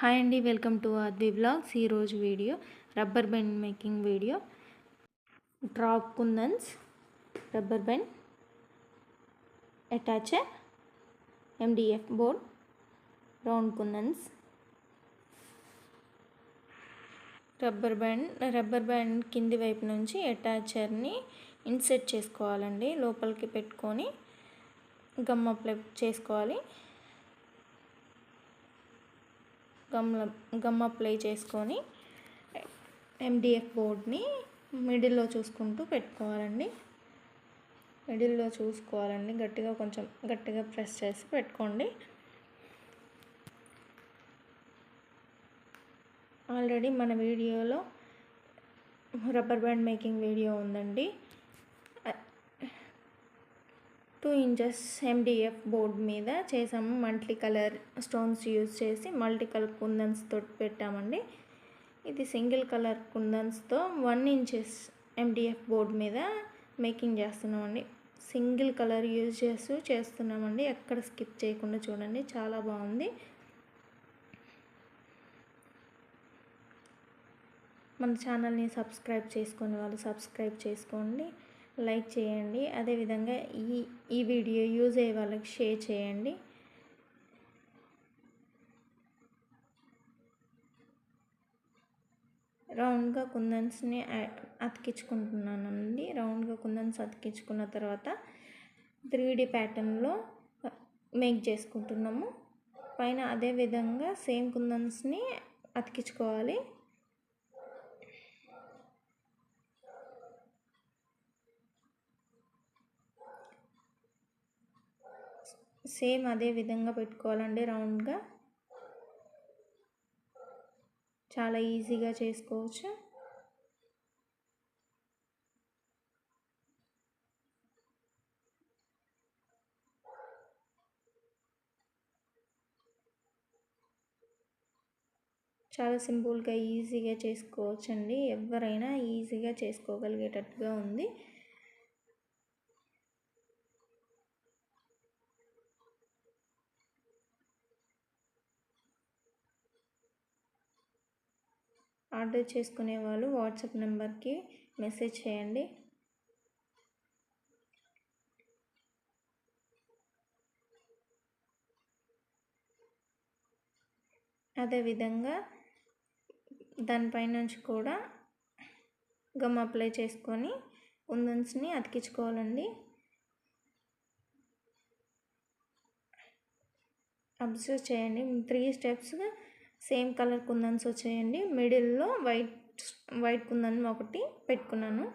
Hi అండి, welcome to Advi vlogs. ఈరోజు video rubber band making video. Drop kundans, rubber band, attacher, MDF board, round kundans. Rubber band కింది వైపు నుంచి అటాచర్ని ఇన్సెట్ చేసుకోవాలండి. లోపలికి పెట్టుకొని గమ్ అప్లై చేసుకోవాలి. గమ్ అప్లై చేసుకొని MDF బోర్డ్ని మిడిల్లో చూసుకుంటూ పెట్టుకోవాలండి. కొంచెం గట్టిగా ప్రెస్ చేసి పెట్టుకోండి. ఆల్రెడీ మన వీడియోలో రబ్బర్ బ్యాండ్ మేకింగ్ వీడియో ఉందండి. 2 ఇంచెస్ MDF బోర్డ్ మీద చేసాము. మల్టీ కలర్ స్టోన్స్ యూజ్ చేసి మల్టీ కలర్ కుందన్స్ తోటి పెట్టామండి. ఇది సింగిల్ కలర్ కుందన్స్తో 1 ఇంచెస్ MDF బోర్డ్ మీద మేకింగ్ చేస్తున్నామండి. సింగిల్ కలర్ యూజ్ చేస్తున్నామండి. ఎక్కడ స్కిప్ చేయకుండా చూడండి, చాలా బాగుంది. మన ఛానల్ని సబ్స్క్రైబ్ చేసుకునే వాళ్ళు సబ్స్క్రైబ్ చేసుకోండి, లైక్ చేయండి. అదేవిధంగా ఈ వీడియో యూజ్ అయ్యే వాళ్ళకి షేర్ చేయండి. రౌండ్గా కుందన్స్ని అతికించుకుంటున్నానండి. రౌండ్గా కుందన్స్ అతికించుకున్న తర్వాత 3D ప్యాటర్న్లో మేక్ చేసుకుంటున్నాము. పైన అదే విధంగా సేమ్ కుందన్స్ని అతికించుకోవాలి. సేమ్ అదే విధంగా పెట్టుకోవాలండి. రౌండ్గా చాలా ఈజీగా చేసుకోవచ్చు. చాలా సింపుల్గా ఈజీగా చేసుకోవచ్చండి. ఎవరైనా ఈజీగా చేసుకోగలిగేటట్టుగా ఉంది. ఆర్డర్ చేసుకునే వాళ్ళు వాట్సాప్ నెంబర్కి మెసేజ్ చేయండి. అదేవిధంగా దానిపై నుంచి కూడా గమ్ అప్లై చేసుకొని కుందన్స్ని అతికించుకోవాలండి. అబ్జర్వ్ చేయండి, 3 స్టెప్స్ సేమ్ కలర్ కుందన్స్ వచ్చేయండి. మిడిల్లో వైట్ కుందన్ ఒకటి పెట్టుకున్నాను.